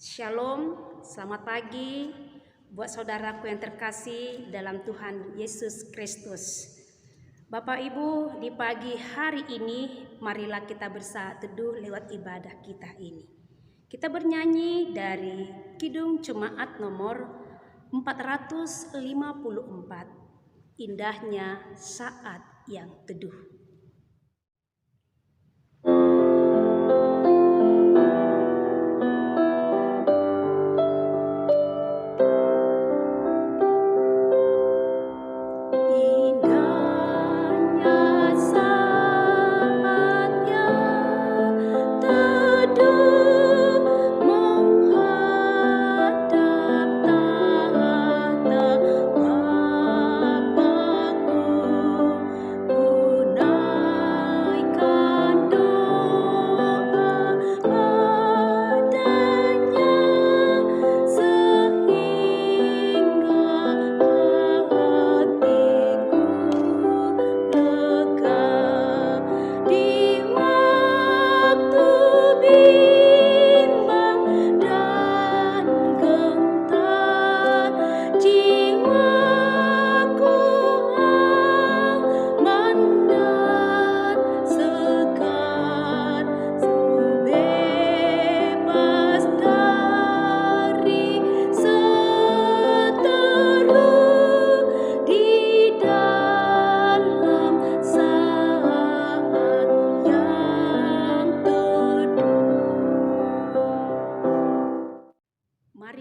Shalom, selamat pagi buat saudaraku yang terkasih dalam Tuhan Yesus Kristus. Bapak Ibu, di pagi hari ini marilah kita bersatu teduh lewat ibadah kita ini. Kita bernyanyi dari Kidung Jemaat nomor 454, Indahnya Saat yang Teduh.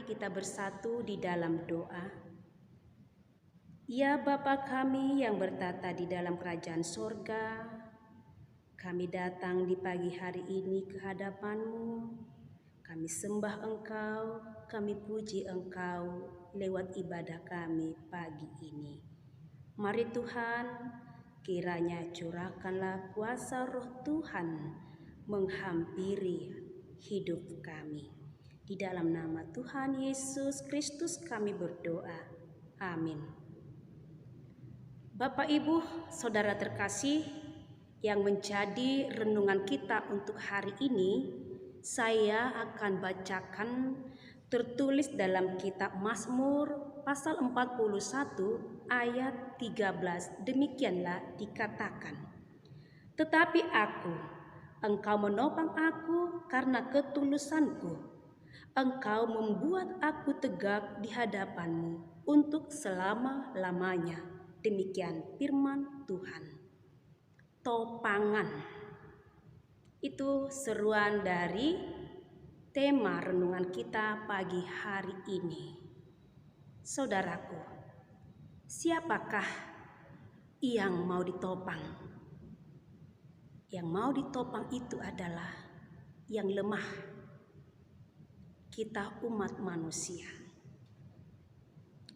Kita bersatu di dalam doa. Ya Bapa kami yang bertata di dalam kerajaan sorga, kami datang di pagi hari ini ke hadapan-Mu. Kami sembah Engkau, kami puji Engkau lewat ibadah kami pagi ini. Mari Tuhan, kiranya curahkanlah kuasa Roh Tuhan menghampiri hidup kami. Di dalam nama Tuhan Yesus Kristus kami berdoa. Amin. Bapak Ibu, saudara terkasih, yang menjadi renungan kita untuk hari ini, saya akan bacakan tertulis dalam kitab Mazmur pasal 41 ayat 13. Demikianlah dikatakan, "Tetapi aku, Engkau menopang aku karena ketulusanku. Engkau membuat aku tegak di hadapan-Mu untuk selama-lamanya." Demikian firman Tuhan. Topangan. Itu seruan dari tema renungan kita pagi hari ini. Saudaraku, siapakah yang mau ditopang? Yang mau ditopang itu adalah yang lemah. Kita umat manusia.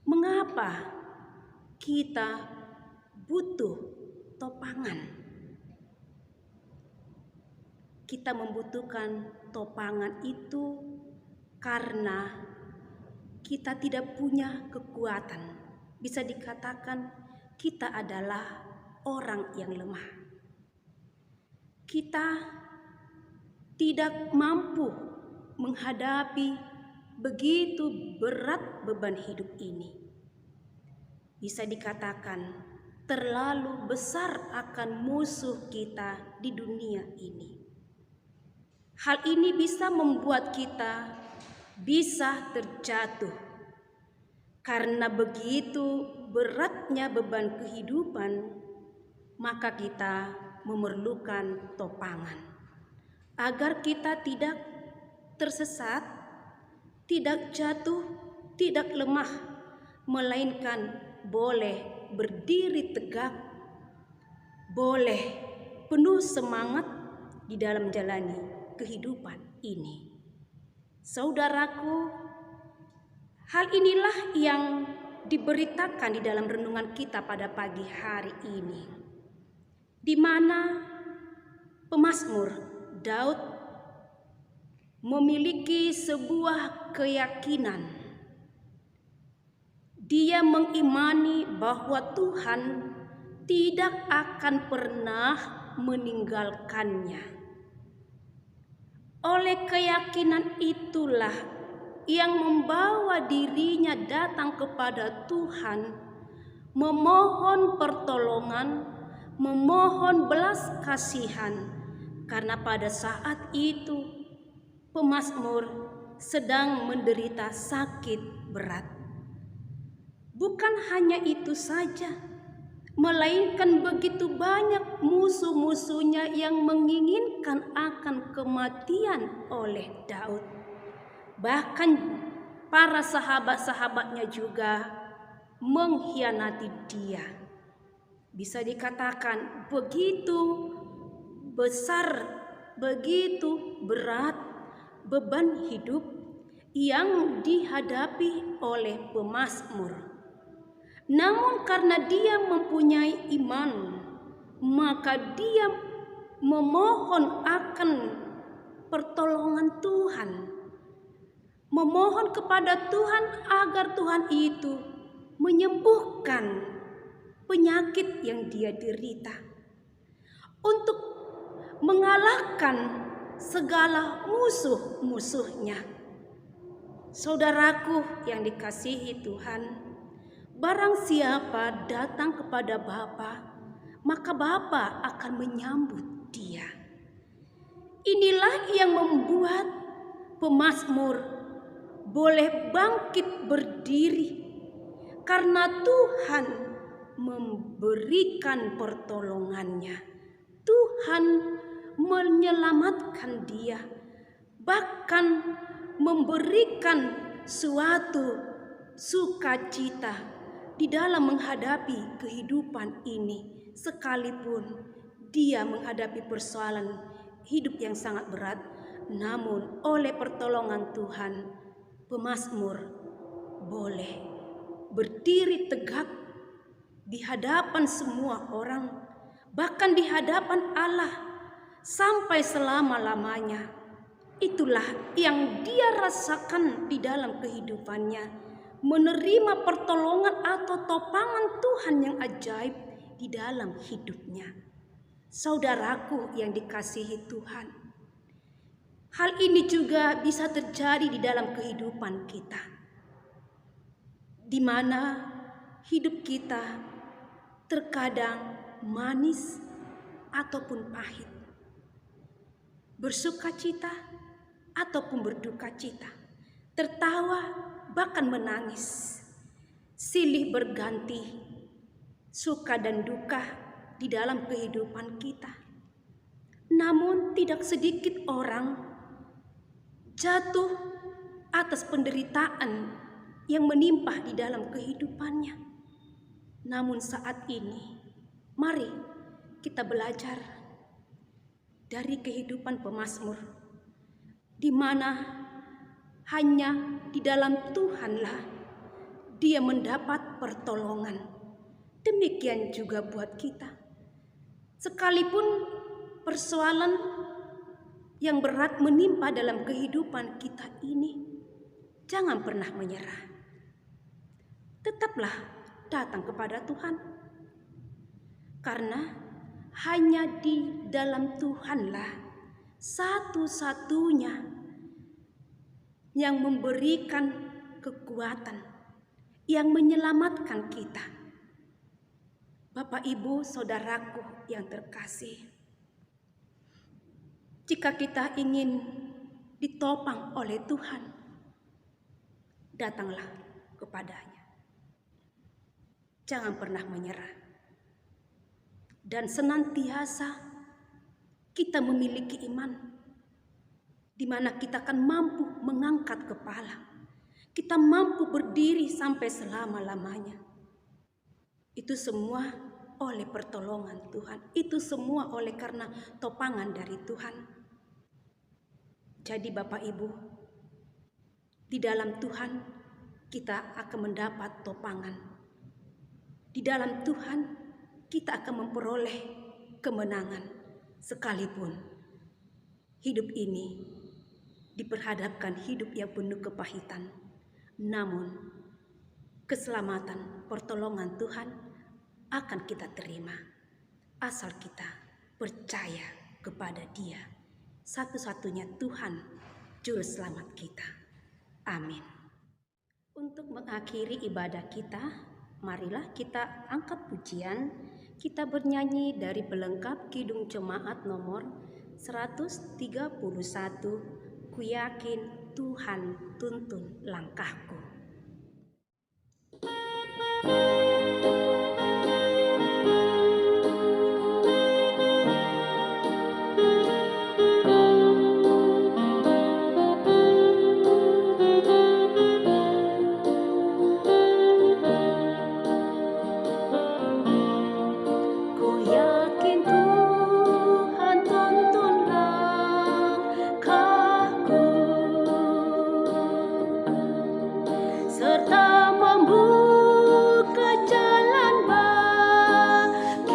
Mengapa kita butuh topangan? Kita membutuhkan topangan itu karena kita tidak punya kekuatan. Bisa dikatakan kita adalah orang yang lemah. Kita tidak mampu menghadapi begitu berat beban hidup ini. Bisa dikatakan terlalu besar akan musuh kita di dunia ini. Hal ini bisa membuat kita bisa terjatuh karena begitu beratnya beban kehidupan, maka kita memerlukan topangan agar kita tidak tersesat, tidak jatuh, tidak lemah, melainkan boleh berdiri tegak, boleh penuh semangat di dalam menjalani kehidupan ini. Saudaraku, hal inilah yang diberitakan di dalam renungan kita pada pagi hari ini, di mana pemazmur Daud memiliki sebuah keyakinan. Dia mengimani bahwa Tuhan tidak akan pernah meninggalkannya. Oleh keyakinan itulah yang membawa dirinya datang kepada Tuhan, memohon pertolongan, memohon belas kasihan, karena pada saat itu pemazmur sedang menderita sakit berat. Bukan hanya itu saja, melainkan begitu banyak musuh-musuhnya yang menginginkan akan kematian oleh Daud. Bahkan para sahabat-sahabatnya juga mengkhianati dia. Bisa dikatakan begitu besar, begitu berat beban hidup yang dihadapi oleh pemazmur. Namun karena dia mempunyai iman, maka dia memohon akan pertolongan Tuhan. Memohon kepada Tuhan agar Tuhan itu menyembuhkan penyakit yang dia derita. Untuk mengalahkan segala musuh-musuhnya. Saudaraku yang dikasihi Tuhan, barang siapa datang kepada Bapa, maka Bapa akan menyambut dia. Inilah yang membuat pemazmur boleh bangkit berdiri, karena Tuhan memberikan pertolongannya. Tuhan menyelamatkan dia, bahkan memberikan suatu sukacita di dalam menghadapi kehidupan ini, sekalipun dia menghadapi persoalan hidup yang sangat berat. Namun oleh pertolongan Tuhan, pemazmur boleh berdiri tegak di hadapan semua orang, bahkan di hadapan Allah sampai selama-lamanya. Itulah yang dia rasakan di dalam kehidupannya, menerima pertolongan atau topangan Tuhan yang ajaib di dalam hidupnya. Saudaraku yang dikasihi Tuhan, hal ini juga bisa terjadi di dalam kehidupan kita, di mana hidup kita terkadang manis ataupun pahit, bersukacita ataupun berduka cita, tertawa bahkan menangis, silih berganti suka dan duka di dalam kehidupan kita. Namun tidak sedikit orang jatuh atas penderitaan yang menimpa di dalam kehidupannya. Namun saat ini, mari kita belajar dari kehidupan pemazmur, di mana hanya di dalam Tuhanlah dia mendapat pertolongan. Demikian juga buat kita. Sekalipun persoalan yang berat menimpa dalam kehidupan kita ini, jangan pernah menyerah. Tetaplah datang kepada Tuhan. Karena hanya di dalam Tuhanlah satu-satunya yang memberikan kekuatan, yang menyelamatkan kita. Bapak, Ibu, saudaraku yang terkasih, jika kita ingin ditopang oleh Tuhan, datanglah kepadanya. Jangan pernah menyerah. Dan senantiasa kita memiliki iman, di mana kita akan mampu mengangkat kepala. Kita mampu berdiri sampai selama-lamanya. Itu semua oleh pertolongan Tuhan. Itu semua oleh karena topangan dari Tuhan. Jadi Bapak Ibu, di dalam Tuhan kita akan mendapat topangan. Di dalam Tuhan kita akan memperoleh kemenangan, sekalipun hidup ini diperhadapkan hidup yang penuh kepahitan. Namun keselamatan, pertolongan Tuhan akan kita terima, asal kita percaya kepada Dia, satu-satunya Tuhan Juru Selamat kita. Amin. Untuk mengakhiri ibadah kita, marilah kita angkat pujian. Kita bernyanyi dari pelengkap Kidung Jemaat nomor 131. Ku yakin Tuhan tuntun langkahku. Serta membuka jalan bagiku.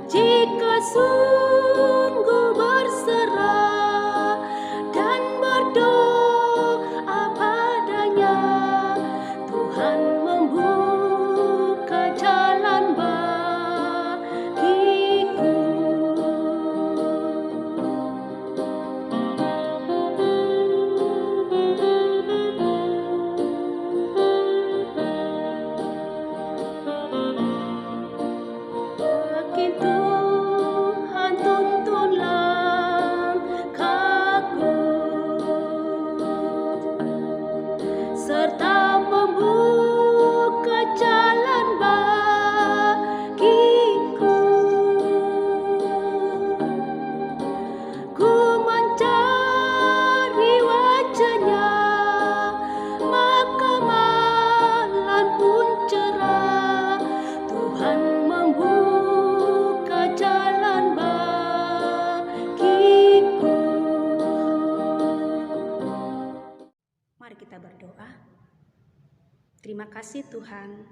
Jika sungguh berserah dan berdoa padanya, Tuhan membuka jalan bagiku. Tuhan tuntun langkahku, serta membuka jalan bagiku. Ku mencari wajahnya, maka malam pun cerah. Tuhan membuka jalan bagiku. Mari kita berdoa. Terima kasih Tuhan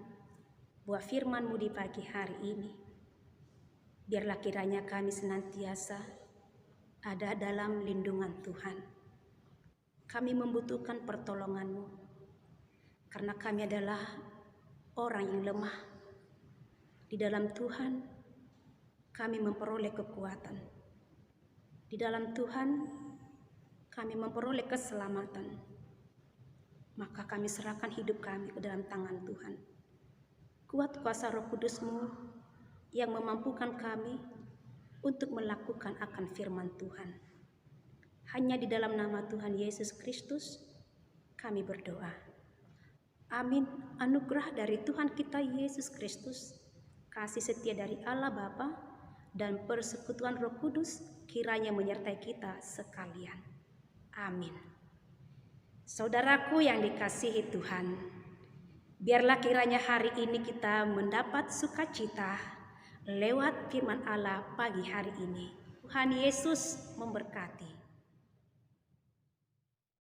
buat firman-Mu di pagi hari ini. Biarlah kiranya kami senantiasa ada dalam lindungan Tuhan. Kami membutuhkan pertolongan-Mu, karena kami adalah orang yang lemah. Di dalam Tuhan kami memperoleh kekuatan. Di dalam Tuhan kami memperoleh keselamatan. Maka kami serahkan hidup kami ke dalam tangan Tuhan. Kuat kuasa Roh Kudus-Mu yang memampukan kami untuk melakukan akan firman Tuhan. Hanya di dalam nama Tuhan Yesus Kristus kami berdoa. Amin. Anugerah dari Tuhan kita Yesus Kristus, kasih setia dari Allah Bapa, dan persekutuan Roh Kudus kiranya menyertai kita sekalian. Amin. Saudaraku yang dikasihi Tuhan, biarlah kiranya hari ini kita mendapat sukacita lewat firman Allah pagi hari ini. Tuhan Yesus memberkati.